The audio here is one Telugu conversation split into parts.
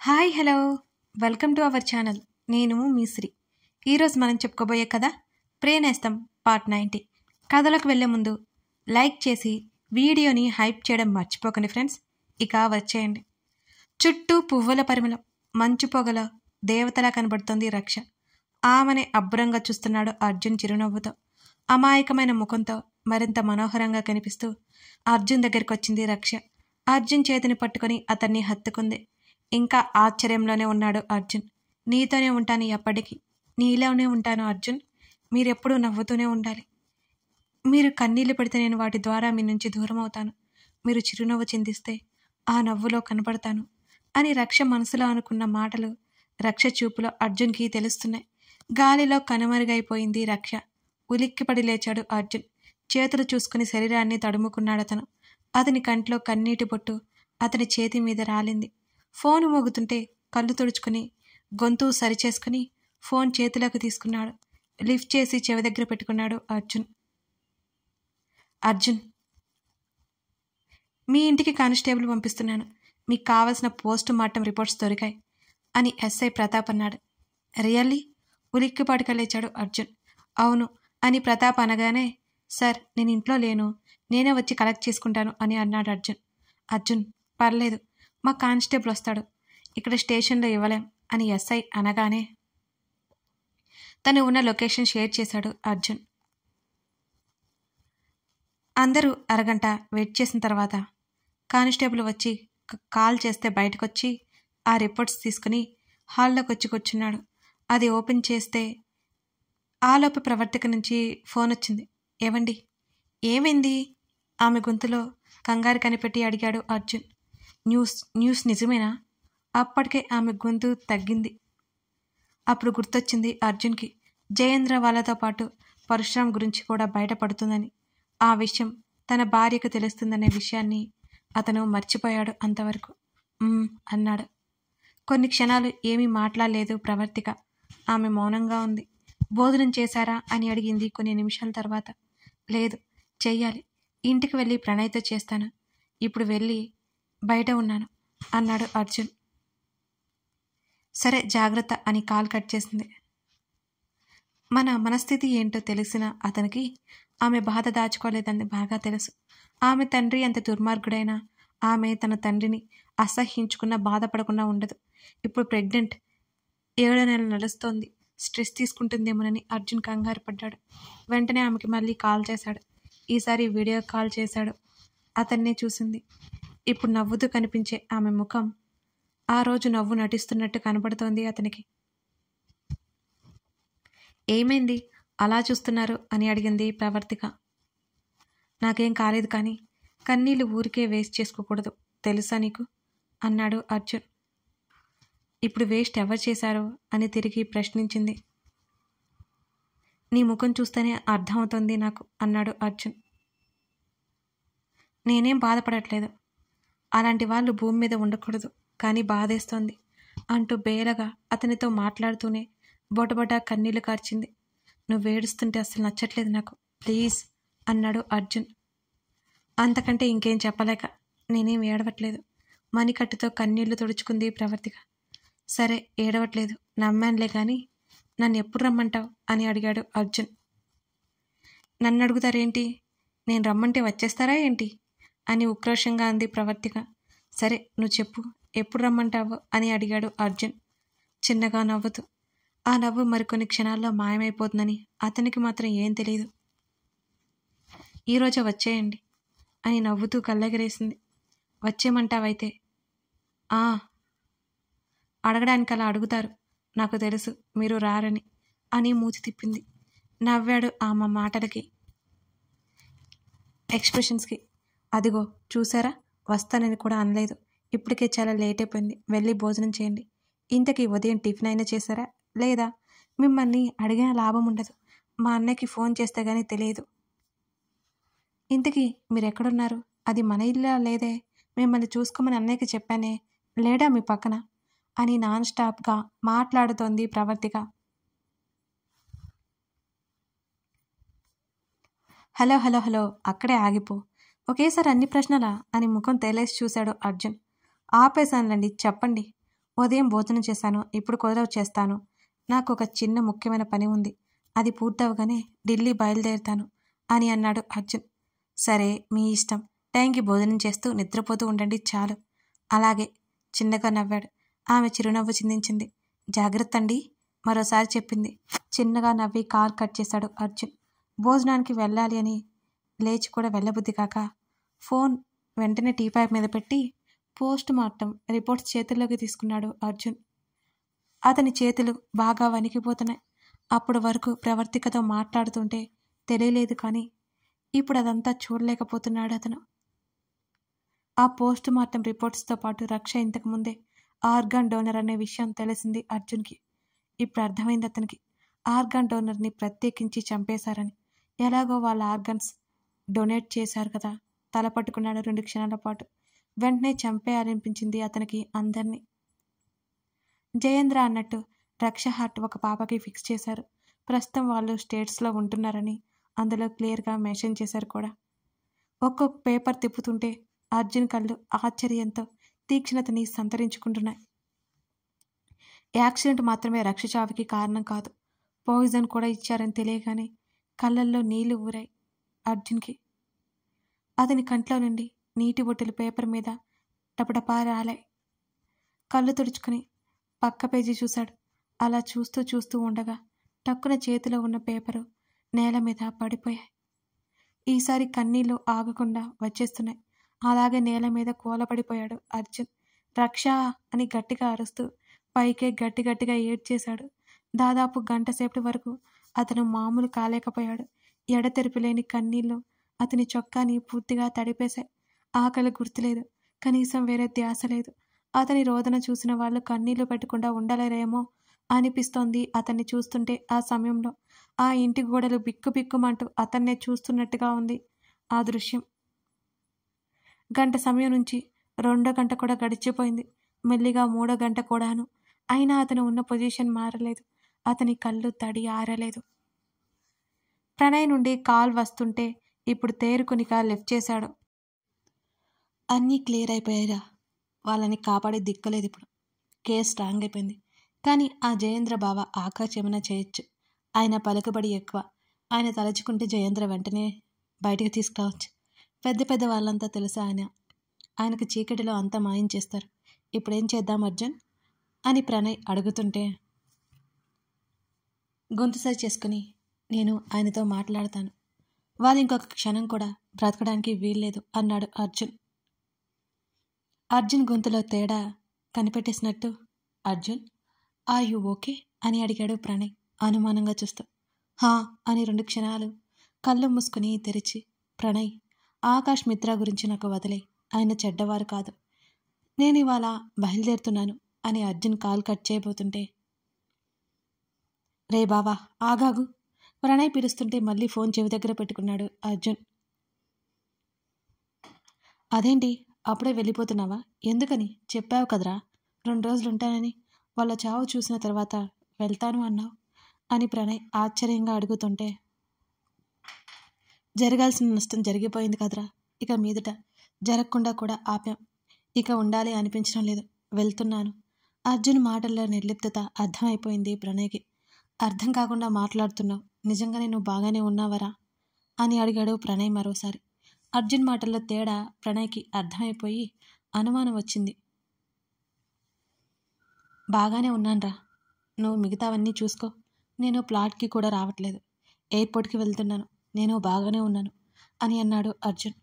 Hi hello welcome to our channel. నేను మీ శ్రీ. ఈరోజు మనం చెప్పుకోబోయే కథ ప్రేనేస్తం పార్ట్ 90. కథలోకి వెళ్ళే ముందు లైక్ చేసి వీడియోని హైప్ చేయడం మర్చిపోకండి ఫ్రెండ్స్. ఇక వచ్చేయండి. చుట్టూ పువ్వుల పరిమళం, మంచు పొగల దేవతలా కనబడుతోంది రక్ష. ఆమెనే అబ్బురంగా చూస్తున్నాడు అర్జున్ చిరునవ్వుతో. అమాయకమైన ముఖంతో మరింత మనోహరంగా కనిపిస్తూ అర్జున్ దగ్గరికి వచ్చింది రక్ష. అర్జున్ చేతిని పట్టుకొని అతన్ని హత్తుకుంది. ఇంకా ఆశ్చర్యంలోనే ఉన్నాడు అర్జున్. నీతోనే ఉంటాను ఎప్పటికీ, నీలోనే ఉంటాను అర్జున్. మీరెప్పుడూ నవ్వుతూనే ఉండాలి. మీరు కన్నీళ్లు పెడితే నేను వాటి ద్వారా మీ నుంచి దూరం అవుతాను. మీరు చిరునవ్వు చిందిస్తే ఆ నవ్వులో కనపడతాను అని రక్ష మనసులో అనుకున్న మాటలు రక్ష చూపులో అర్జున్కి తెలుస్తున్నాయి. గాలిలో కనుమరుగైపోయింది రక్ష. ఉలిక్కిపడి లేచాడు అర్జున్. చేతులు చూసుకుని శరీరాన్ని తడుముకున్నాడతను. అతని కంట్లో కన్నీటి బొట్టు అతని చేతి మీద రాలింది. ఫోన్ మోగుతుంటే కళ్ళు తుడుచుకుని గొంతు సరిచేసుకుని ఫోన్ చేతిలోకి తీసుకున్నాడు. లిఫ్ట్ చేసి చెవి దగ్గర పెట్టుకున్నాడు అర్జున్. అర్జున్, మీ ఇంటికి కానిస్టేబుల్ పంపిస్తున్నాను. మీకు కావలసిన పోస్ట్ మార్టం రిపోర్ట్స్ దొరికాయి అని ఎస్ఐ ప్రతాప్ అన్నాడు. రియల్లీ? ఉలిక్కిపాటుగా లేచాడు అర్జున్. అవును అని ప్రతాప్ అనగానే, సార్ నేను ఇంట్లో లేను, నేనే వచ్చి కలెక్ట్ చేసుకుంటాను అని అన్నాడు అర్జున్. అర్జున్, పర్లేదు, మా కానిస్టేబుల్ వస్తాడు, ఇక్కడ స్టేషన్లో ఇవ్వలేం అని ఎస్ఐ అనగానే తను ఉన్న లొకేషన్ షేర్ చేశాడు అర్జున్. అందరూ అరగంట వెయిట్ చేసిన తర్వాత కానిస్టేబుల్ వచ్చి కాల్ చేస్తే బయటకొచ్చి ఆ రిపోర్ట్స్ తీసుకుని హాల్లోకి వచ్చి కూర్చున్నాడు. అది ఓపెన్ చేస్తే ఆలోపు ప్రవర్తిక నుంచి ఫోన్ వచ్చింది. ఏవండి, ఏమైంది? ఆమె గొంతులో కంగారు కనిపెట్టి అడిగాడు అర్జున్. న్యూస్ నిజమేనా? అప్పటికే ఆమె గొంతు తగ్గింది. అప్పుడు గుర్తొచ్చింది అర్జున్కి జయేంద్ర వాళ్ళతో పాటు పరశురాం గురించి కూడా బయటపడుతుందని. ఆ విషయం తన భార్యకు తెలుస్తుందనే విషయాన్ని అతను మర్చిపోయాడు అంతవరకు. అన్నాడు. కొన్ని క్షణాలు ఏమీ మాట్లాడలేదు ప్రవర్తిక. ఆమె మౌనంగా ఉంది. భోజనం చేశారా అని అడిగింది కొన్ని నిమిషాల తర్వాత. లేదు, చెయ్యాలి. ఇంటికి వెళ్ళి ప్రణయ్తో చేస్తాను. ఇప్పుడు వెళ్ళి బయట ఉన్నాను అన్నాడు అర్జున్. సరే, జాగ్రత్త అని కాల్ కట్ చేసింది. మన మనస్థితి ఏంటో తెలిసిన అతనికి ఆమె బాధ దాచుకోలేదని బాగా తెలుసు. ఆమె తండ్రి ఎంత దుర్మార్గుడైనా ఆమె తన తండ్రిని అసహ్యించుకున్న బాధపడకుండా ఉండదు. ఇప్పుడు ప్రెగ్నెంట్, 7 నెలలు నడుస్తోంది. స్ట్రెస్ తీసుకుంటుందేమోనని అర్జున్ కంగారు పడ్డాడు. వెంటనే ఆమెకి మళ్ళీ కాల్ చేశాడు. ఈసారి వీడియో కాల్ చేశాడు. అతన్నే చూసింది. ఇప్పుడు నవ్వుతూ కనిపించే ఆమె ముఖం ఆ రోజు నవ్వు నటిస్తున్నట్టు కనబడుతోంది అతనికి. ఏమైంది అలా చూస్తున్నారు అని అడిగింది ప్రవర్తిక. నాకేం కాలేదు, కానీ కన్నీళ్లు ఊరికే వేస్ట్ చేసుకోకూడదు, తెలుసా నీకు అన్నాడు అర్జున్. ఇప్పుడు వేస్ట్ ఎవరు చేశారు అని తిరిగి ప్రశ్నించింది. నీ ముఖం చూస్తేనే అర్థమవుతోంది నాకు అన్నాడు అర్జున్. నేనేం బాధపడట్లేదు. అలాంటి వాళ్ళు భూమి మీద ఉండకూడదు, కానీ బాధేస్తోంది అంటూ బేలగా అతనితో మాట్లాడుతూనే బొటబొట కన్నీళ్లు కార్చింది. నువ్వేడుస్తుంటే అస్సలు నచ్చట్లేదు నాకు, ప్లీజ్ అన్నాడు అర్జున్. అంతకంటే ఇంకేం చెప్పలేక, నేనేం ఏడవట్లేదు. మణికట్టుతో కన్నీళ్లు తుడుచుకుంది ప్రవర్తిక. సరే, ఏడవట్లేదు, నమ్మానులే, కానీ నన్ను ఎప్పుడు రమ్మంటావు అని అడిగాడు అర్జున్. నన్ను అడుగుతారేంటి? నేను రమ్మంటే వచ్చేస్తారా ఏంటి అని ఉక్రోషంగా అంది ప్రవర్తిక. సరే, నువ్వు చెప్పు, ఎప్పుడు రమ్మంటావు అని అడిగాడు అర్జున్ చిన్నగా నవ్వుతూ. ఆ నవ్వు మరికొన్ని క్షణాల్లో మాయమైపోతుందని అతనికి మాత్రం ఏం తెలియదు. ఈరోజే వచ్చేయండి అని నవ్వుతూ కళ్ళెగరేసింది. వచ్చేయమంటావైతే? అడగడానికి అలా అడుగుతారు, నాకు తెలుసు మీరు రారని అని మూతి తిప్పింది. నవ్వాడు ఆమె మాటలకి, ఎక్స్ప్రెషన్స్కి. అదిగో చూసారా, వస్తానని కూడా అనలేదు. ఇప్పటికే చాలా లేట్ అయిపోయింది, వెళ్ళి భోజనం చేయండి. ఇంతకీ ఉదయం టిఫిన్ అయినా చేశారా లేదా? మిమ్మల్ని అడిగిన లాభం ఉండదు. మా అన్నయ్యకి ఫోన్ చేస్తే గానీ తెలియదు. ఇంతకీ మీరు ఎక్కడున్నారు? అది మన ఇల్లు లేదే, మిమ్మల్ని చూసుకోమని అన్నయ్యకి చెప్పానే, లేడా మీ పక్కన అని నాన్ స్టాప్గా మాట్లాడుతోంది ప్రవర్తిక. హలో హలో హలో అక్కడే ఆగిపో, ఒకేసారి అన్ని ప్రశ్నలా అని ముఖం తేలేసి చూశాడు అర్జున్. ఆపేశానులండి, చెప్పండి. ఉదయం భోజనం చేశాను, ఇప్పుడు కుదరవు చేస్తాను. నాకు ఒక చిన్న ముఖ్యమైన పని ఉంది, అది పూర్తవగానే ఢిల్లీ బయలుదేరుతాను అని అన్నాడు అర్జున్. సరే మీ ఇష్టం, టైంకి భోజనం చేస్తూ నిద్రపోతూ ఉండండి చాలు. అలాగే చిన్నగా నవ్వాడు. ఆమె చిరునవ్వు చిందించింది. జాగ్రత్త అండి మరోసారి చెప్పింది. చిన్నగా నవ్వి కాల్ కట్ చేశాడు అర్జున్. భోజనానికి వెళ్ళాలి అని లేచి కూడా వెళ్ళబుద్ధి కాక ఫోన్ వెంటనే టీపాయ్ మీద పెట్టి పోస్ట్ మార్టం రిపోర్ట్స్ చేతుల్లోకి తీసుకున్నాడు అర్జున్. అతని చేతులు బాగా వణికిపోతున్నాయి. అప్పుడు వరకు ప్రవర్తికతో మాట్లాడుతుంటే తెలియలేదు, కానీ ఇప్పుడు అదంతా చూడలేకపోతున్నాడు అతను. ఆ పోస్ట్ మార్టం రిపోర్ట్స్తో పాటు రక్ష ఇంతకుముందే ఆర్గాన్ డోనర్ అనే విషయం తెలిసింది అర్జున్కి. ఇప్పుడు అర్థమైంది అతనికి. ఆర్గాన్ డోనర్ని ప్రత్యేకించి చంపేశారని. ఎలాగో వాళ్ళ ఆర్గన్స్ డొనేట్ చేశారు కదా. తల పట్టుకున్నాడు 2 క్షణాల పాటు. వెంటనే చంపేయాలనిపించింది అతనికి అందరినీ. జయేంద్ర అన్నట్టు రక్ష హార్ట్ ఒక పాపకి ఫిక్స్ చేశారు. ప్రస్తుతం వాళ్ళు స్టేట్స్లో ఉంటున్నారని అందులో క్లియర్గా మెన్షన్ చేశారు కూడా. ఒక్కొక్క పేపర్ తిప్పుతుంటే అర్జున్ కళ్ళు ఆశ్చర్యంతో తీక్షణతని సంతరించుకుంటున్నాయి. యాక్సిడెంట్ మాత్రమే రక్ష చావుకి కారణం కాదు, పాయిజన్ కూడా ఇచ్చారని తెలియగానే కళ్ళల్లో నీళ్లు ఊరాయి అర్జున్కి. అతని కంట్లో నుండి నీటి బొట్టులు పేపర్ మీద టపటపా రాలాయి. కళ్ళు తుడుచుకుని పక్క పేజీ చూశాడు. అలా చూస్తూ చూస్తూ ఉండగా టక్కున చేతిలో ఉన్న పేపరు నేల మీద పడిపోయాయి. ఈసారి కన్నీళ్లు ఆగకుండా వచ్చేస్తున్నాయి. అలాగే నేల మీద కూలపడిపోయాడు అర్జున్. రక్షా అని గట్టిగా అరుస్తూ పైకే గట్టిగట్టిగా ఏడ్చేశాడు. దాదాపు గంట సేపటి వరకు అతను మామూలు కాలేకపోయాడు. ఎడతెరిపి లేని కన్నీళ్లు అతని చొక్కాని పూర్తిగా తడిపేశాయి. ఆకలి గుర్తులేదు, కనీసం వేరే ధ్యాస లేదు. అతని రోదన చూసిన వాళ్ళు కన్నీళ్లు పెట్టకుండా ఉండలేరేమో అనిపిస్తోంది అతన్ని చూస్తుంటే. ఆ సమయంలో ఆ ఇంటి గోడలు బిక్కుబిక్కుమంటూ అతన్నే చూస్తున్నట్టుగా ఉంది ఆ దృశ్యం. గంట సమయం నుంచి 2వ గంట కూడా గడిచిపోయింది. మెల్లిగా 3వ గంట కూడాను. అయినా అతను ఉన్న పొజిషన్ మారలేదు. అతని కళ్ళు తడి ఆరలేదు. ప్రణయ్ నుండి కాల్ వస్తుంటే ఇప్పుడు తేరుకునిగా లిఫ్ట్ చేశాడు. అన్నీ క్లియర్ అయిపోయాయిరా, వాళ్ళని కాపాడే దిక్కులేదు ఇప్పుడు. కేసు స్ట్రాంగ్ అయిపోయింది. కానీ ఆ జయేంద్ర బావ ఆకాశ్ ఏమైనా చేయొచ్చు. ఆయన పలుకుబడి ఎక్కువ. ఆయన తలుచుకుంటే జయేంద్ర వెంటనే బయటకు తీసుకురావచ్చు. పెద్ద పెద్ద వాళ్ళంతా తెలుసా ఆయనకు చీకటిలో అంతా మాయం చేస్తారు. ఇప్పుడేం చేద్దాం అర్జున్ అని ప్రణయ్ అడుగుతుంటే గొంతు సరి చేసుకుని నేను ఆయనతో మాట్లాడతాను, వాళ్ళు ఇంకొక క్షణం కూడా బ్రతకడానికి వీల్లేదు అన్నాడు అర్జున్. అర్జున్ గొంతులో తేడా కనిపెట్టేసినట్టు అర్జున్ ఆర్ యు ఓకే అని అడిగాడు ప్రణయ్ అనుమానంగా చూస్తూ. హా అని 2 క్షణాలు కళ్ళు మూసుకుని తెరిచి ప్రణయ్ ఆకాష్ మిత్ర గురించి నాకు వదిలే, ఆయన చెడ్డవారు కాదు, నేను ఇవాళ బయలుదేరుతున్నాను అని అర్జున్ కాల్ కట్ చేయబోతుంటే రే బావా ఆగాగు ప్రణయ్ పిలుస్తుంటే మళ్ళీ ఫోన్ చెవి దగ్గర పెట్టుకున్నాడు అర్జున్. అదేంటి అప్పుడే వెళ్ళిపోతున్నావా? ఎందుకని? చెప్పావు కదరా 2 రోజులు ఉంటానని. వాళ్ళ చావు చూసిన తర్వాత వెళ్తాను అన్నావు అని ప్రణయ్ ఆశ్చర్యంగా అడుగుతుంటే జరగాల్సిన నష్టం జరిగిపోయింది కదరా, ఇక మీదట జరగకుండా కూడా ఆపాం. ఇక ఉండాలి అనిపించడం లేదు, వెళ్తున్నాను. అర్జున్ మాటల్లో నిర్లిప్తత అర్థమైపోయింది ప్రణయ్కి. అర్థం కాకుండా మాట్లాడుతున్నావు, నిజంగానే నువ్వు బాగానే ఉన్నావరా అని అడిగాడు ప్రణయ్ మరోసారి. అర్జున్ మాటల్లో తేడా ప్రణయ్కి అర్థమైపోయి అనుమానం వచ్చింది. బాగానే ఉన్నాన్రా, నువ్వు మిగతావన్నీ చూసుకో. నేను ప్లాట్కి కూడా రావట్లేదు, ఎయిర్పోర్ట్కి వెళ్తున్నాను. నేను బాగానే ఉన్నాను అని అన్నాడు అర్జున్.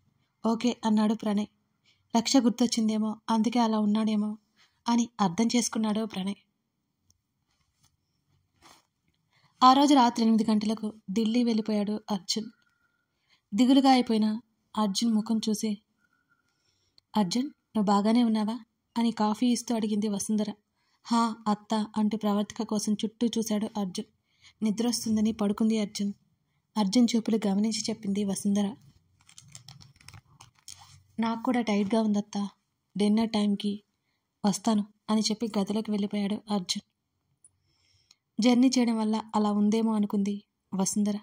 ఓకే అన్నాడు ప్రణయ్. రక్ష గుర్తొచ్చిందేమో అందుకే అలా ఉన్నాడేమో అని అర్థం చేసుకున్నాడు ప్రణయ్. ఆ రోజు రాత్రి 8 గంటలకు ఢిల్లీ వెళ్ళిపోయాడు అర్జున్. దిగులుగా అయిపోయిన అర్జున్ ముఖం చూసి అర్జున్ నువ్వు బాగానే ఉన్నావా అని కాఫీ ఇస్తూ అడిగింది వసుంధర. హా అత్త అంటూ ప్రవర్తిక కోసం చుట్టూ చూశాడు అర్జున్. నిద్రొస్తుందని పడుకుంది అర్జున్. అర్జున్ చూపులు గమనించి చెప్పింది వసుంధర. నాకు కూడా టైట్గా ఉందత్తా, డిన్నర్ టైంకి వస్తాను అని చెప్పి గదిలోకి వెళ్ళిపోయాడు అర్జున్. జర్నీ చేయడం వల్ల అలా ఉందేమో అనుకుంది వసుంధర.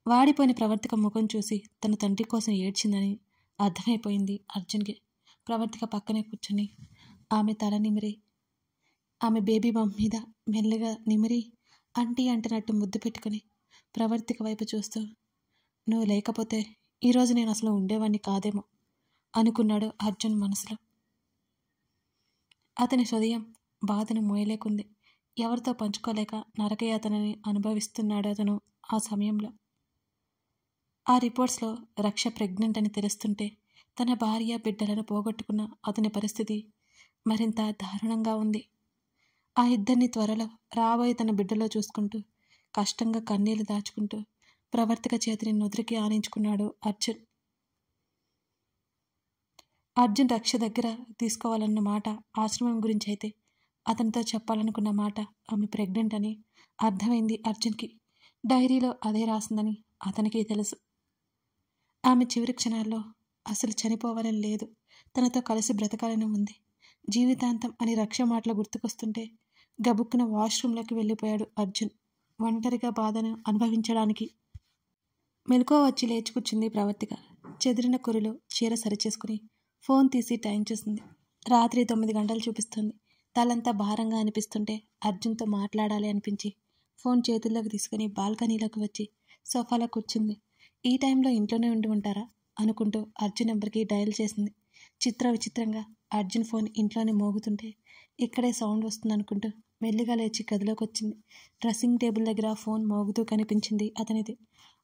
వాడిపోయిన ప్రవర్తిక ముఖం చూసి తన తండ్రి కోసం ఏడ్చిందని అర్థమైపోయింది అర్జున్కి. ప్రవర్తిక పక్కనే కూర్చొని ఆమె తల నిమిరి ఆమె బేబీ బంప్ మీద మెల్లగా నిమిరి అంటీ అంటున్నట్టు ముద్దు పెట్టుకుని ప్రవర్తిక వైపు చూస్తూ, నువ్వు లేకపోతే ఈరోజు నేను అసలు ఉండేవాణ్ణి కాదేమో అనుకున్నాడు అర్జున్ మనసులో. అతని హృదయం బాధను మోయలేకుంది. ఎవరితో పంచుకోలేక నరకయాతనని అనుభవిస్తున్నాడు అతను ఆ సమయంలో. ఆ రిపోర్ట్స్లో రక్ష ప్రెగ్నెంట్ అని తెలుస్తుంటే తన భార్య బిడ్డలను పోగొట్టుకున్న అతని పరిస్థితి మరింత దారుణంగా ఉంది. ఆ ఇద్దరిని త్వరలో రాబోయే తన బిడ్డలో చూసుకుంటూ కష్టంగా కన్నీళ్లు దాచుకుంటూ ప్రవర్తిక చేతిని నుదిరికి ఆనించుకున్నాడు అర్జున్. అర్జున్ రక్ష దగ్గర తీసుకోవాలన్న మాట ఆశ్రమం గురించి అయితే అతనితో చెప్పాలనుకున్న మాట ఆమె ప్రెగ్నెంట్ అని అర్థమైంది అర్జున్కి. డైరీలో అదే రాసిందని అతనికి తెలుసు. ఆమె చివరి క్షణాల్లో అసలు చనిపోవాలని లేదు, తనతో కలిసి బ్రతకాలని ఉంది. జీవితాంతం అని రక్ష మాటలు గుర్తుకొస్తుంటే గబుక్కున వాష్రూమ్లోకి వెళ్ళిపోయాడు అర్జున్, ఒంటరిగా బాధను అనుభవించడానికి. మెలకువ వచ్చి లేచి కూర్చుంది ప్రవర్తిక. చెదిరిన కురులో చీర సరిచేసుకుని ఫోన్ తీసి టైం చూసింది. రాత్రి 9 గంటలు చూపిస్తుంది. తలంతా భారంగా అనిపిస్తుంటే అర్జున్తో మాట్లాడాలి అనిపించి ఫోన్ చేతుల్లోకి తీసుకుని బాల్కనీలోకి వచ్చి సోఫాలో కూర్చుంది. ఈ టైంలో ఇంట్లోనే ఉండి ఉంటారా అనుకుంటూ అర్జున్ నెంబర్కి డయల్ చేసింది. విచిత్రంగా అర్జున్ ఫోన్ ఇంట్లోనే మోగుతుంటే ఇక్కడే సౌండ్ వస్తుంది అనుకుంటూ మెల్లిగా లేచి గదిలోకి వచ్చింది. డ్రెస్సింగ్ టేబుల్ దగ్గర ఫోన్ మోగుతూ కనిపించింది అతనిది.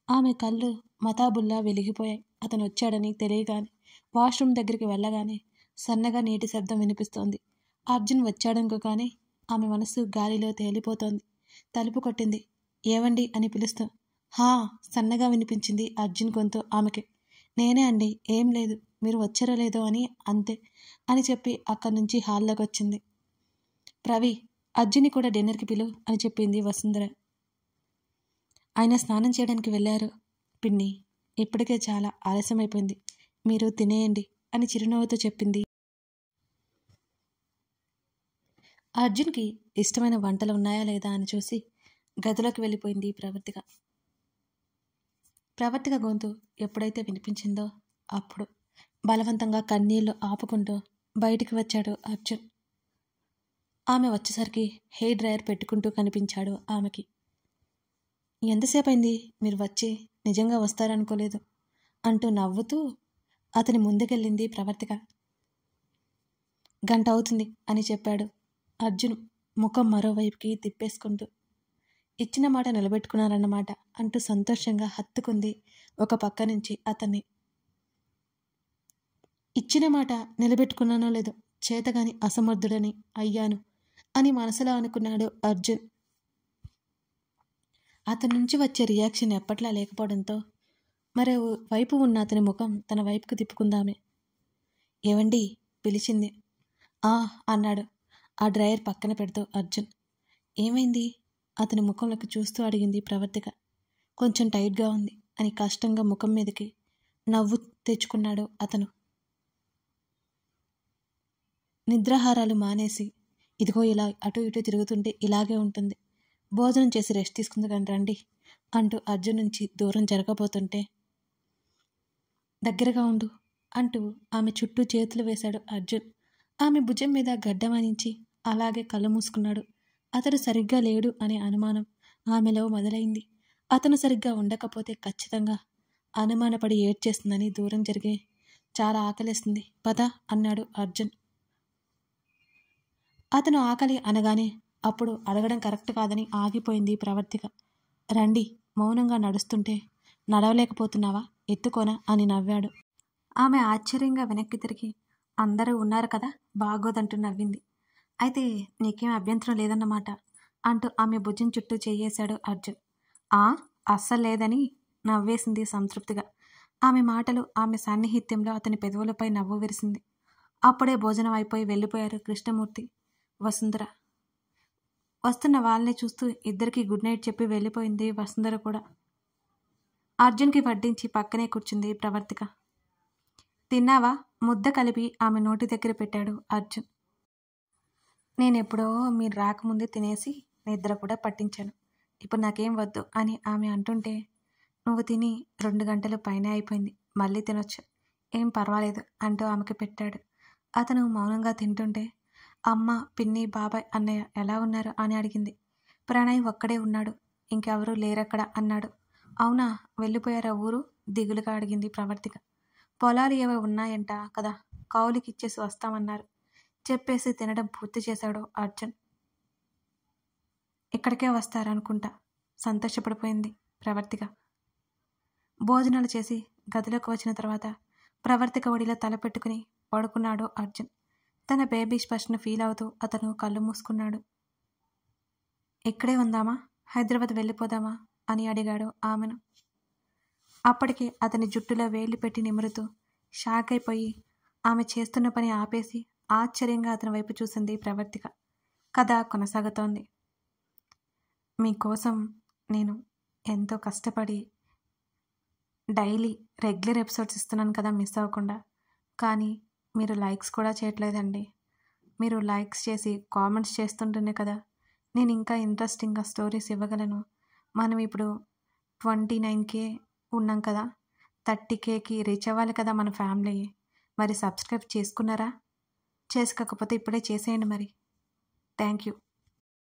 ఆమె కళ్ళు మతాబుల్లా వెలిగిపోయాయి. అతను వచ్చాడని తెలియగానే వాష్రూమ్ దగ్గరికి వెళ్ళగానే సన్నగా నీటి శబ్దం వినిపిస్తోంది. అర్జున్ వచ్చాడనుకోగానే ఆమె మనసు గాలిలో తేలిపోతోంది. తలుపు కొట్టింది. ఏవండి అని పిలుస్తూ హా సన్నగా వినిపించింది అర్జున్ గొంతు ఆమెకి. నేనే అండి, ఏం లేదు, మీరు వచ్చారో లేదో అని అంతే అని చెప్పి అక్కడి నుంచి హాల్లోకి వచ్చింది. ప్రవి, అర్జున్ని కూడా డిన్నర్కి పిలు అని చెప్పింది వసుంధర. ఆయన స్నానం చేయడానికి వెళ్ళారు పిన్ని, ఇప్పటికే చాలా ఆలస్యమైపోయింది, మీరు తినేయండి అని చిరునవ్వుతో చెప్పింది. అర్జున్కి ఇష్టమైన వంటలు ఉన్నాయా లేదా అని చూసి గదిలోకి వెళ్ళిపోయింది ప్రవర్తిక గొంతు ఎప్పుడైతే వినిపించిందో అప్పుడు బలవంతంగా కన్నీళ్లు ఆపుకుంటూ బయటికి వచ్చాడు అర్జున్. ఆమె వచ్చేసరికి హెయిర్ డ్రైయర్ పెట్టుకుంటూ కనిపించాడు ఆమెకి. ఎంతసేపు అయింది మీరు వచ్చి, నిజంగా వస్తారనుకోలేదు అంటూ నవ్వుతూ అతని ముందుకెళ్ళింది ప్రవర్తిక. 1 గంట అవుతుంది అని చెప్పాడు అర్జున్ ముఖం మరోవైపుకి తిప్పేసుకుంటూ. ఇచ్చిన మాట నిలబెట్టుకున్నారన్నమాట అంటూ సంతోషంగా హత్తుకుంది ఒక పక్క నుంచి అతన్ని. ఇచ్చిన మాట నిలబెట్టుకున్నానో లేదో, చేతగాని అసమర్థుడని అయ్యాను అని మనసులో అనుకున్నాడు అర్జున్. అతని నుంచి వచ్చే రియాక్షన్ ఎప్పట్లా లేకపోవడంతో మరో వైపు ఉన్న అతని ముఖం తన వైపుకు తిప్పుకుందామే. ఏవండి పిలిచింది అన్నాడు ఆ డ్రైయర్ పక్కన పెడుతూ అర్జున్. ఏమైంది అతని ముఖంలోకి చూస్తూ అడిగింది ప్రవర్తిక. కొంచెం టైట్గా ఉంది అని కష్టంగా ముఖం మీదకి నవ్వు తెచ్చుకున్నాడు అతను. నిద్రాహారాలు మానేసి ఇదిగో ఇలా అటు ఇటు తిరుగుతుంటే ఇలాగే ఉంటుంది, భోజనం చేసి రెస్ట్ తీసుకుంది కానీ రండి అంటూ అర్జున్ నుంచి దూరం జరగబోతుంటే దగ్గరగా ఉండు అంటూ ఆమె చుట్టూ చేతులు వేశాడు అర్జున్. ఆమె భుజం మీద గడ్డమానించి అలాగే కళ్ళు మూసుకున్నాడు. అతడు సరిగ్గా లేడు అనే అనుమానం ఆమెలో మొదలైంది. అతను సరిగ్గా ఉండకపోతే ఖచ్చితంగా అనుమానపడి ఏడ్చేస్తుందని దూరం జరిగే. చాలా ఆకలేస్తుంది పద అన్నాడు అర్జున్. అతను ఆకలి అనగానే అప్పుడు అడగడం కరెక్ట్ కాదని ఆగిపోయింది ప్రవర్తిక. రండి, మౌనంగా నడుస్తుంటే నడవలేకపోతున్నావా, ఎత్తుకోనా అని నవ్వాడు. ఆమె ఆశ్చర్యంగా వెనక్కి తిరిగి అందరూ ఉన్నారు కదా బాగోదంటూ నవ్వింది. అయితే నీకేం అభ్యంతరం లేదన్నమాట అంటూ ఆమె భుజం చుట్టూ చేయేశాడు అర్జున్. అస్సలు లేదని నవ్వేసింది సంతృప్తిగా. ఆమె మాటలు, ఆమె సాన్నిహిత్యంలో అతని పెదవులపై నవ్వు విరిసింది. అప్పుడే భోజనం అయిపోయి వెళ్ళిపోయారు కృష్ణమూర్తి, వసుంధర. వస్తున్న వాళ్ళని చూస్తూ ఇద్దరికి గుడ్ నైట్ చెప్పి వెళ్ళిపోయింది వసుంధర కూడా. అర్జున్కి వడ్డించి పక్కనే కూర్చుంది ప్రవర్తిక. తిన్నావా ముద్ద కలిపి ఆమె నోటి దగ్గర పెట్టాడు అర్జున్. నేనెప్పుడో మీరు రాకముందే తినేసి నిద్ర కూడా పట్టించాను, ఇప్పుడు నాకేం వద్దు అని ఆమె అంటుంటే నువ్వు తిని 2 గంటలు పైనే అయిపోయింది, మళ్ళీ తినొచ్చు, ఏం పర్వాలేదు అంటూ ఆమెకు పెట్టాడు. అతను మౌనంగా తింటుంటే అమ్మ, పిన్ని, బాబాయ్, అన్నయ్య ఎలా ఉన్నారు అని అడిగింది. ప్రణయ్ ఒక్కడే ఉన్నాడు, ఇంకెవరూ లేరక్కడ అన్నాడు. అవునా, వెళ్ళిపోయారా ఊరు? దిగులుగా అడిగింది ప్రవర్తిక. పొలాలు ఏవో ఉన్నాయంట కదా, కౌలుకిచ్చేసి వస్తామన్నారు చెప్పేసి తినడం పూర్తి చేశాడు అర్జున్. ఇక్కడికే వస్తారనుకుంటా సంతోషపడిపోయింది ప్రవర్తిక. భోజనాలు చేసి గదిలోకి వచ్చిన తర్వాత ప్రవర్తిక ఒడిలో తలపెట్టుకుని పడుకున్నాడు అర్జున్. తన బేబీ స్పర్శను ఫీల్ అవుతూ అతను కళ్ళు మూసుకున్నాడు. ఇక్కడే ఉందామా, హైదరాబాద్ వెళ్ళిపోదామా అని అడిగాడు ఆమెను. అప్పటికి అతని జుట్టులో వేళ్లు పెట్టి నిమురుతూ షాక్ అయిపోయి ఆమె చేస్తున్న పని ఆపేసి ఆశ్చర్యంగా అతని వైపు చూసింది ప్రవర్తిక. కథ కొనసాగుతోంది. మీకోసం నేను ఎంతో కష్టపడి డైలీ రెగ్యులర్ ఎపిసోడ్స్ ఇస్తున్నాను కదా మిస్ అవ్వకుండా, కానీ మీరు లైక్స్ కూడా చేయట్లేదండి. మీరు లైక్స్ చేసి కామెంట్స్ చేస్తుంటేనే కదా నేను ఇంకా ఇంట్రెస్టింగ్గా స్టోరీస్ ఇవ్వగలను. మనం ఇప్పుడు 29K ఉన్నాం కదా, 30Kకి రీచ్ అవ్వాలి కదా మన ఫ్యామిలీ. మరి సబ్స్క్రైబ్ చేసుకున్నారా? చేసుకోకపోతే ఇప్పుడే చేసేయండి మరి. Thank you.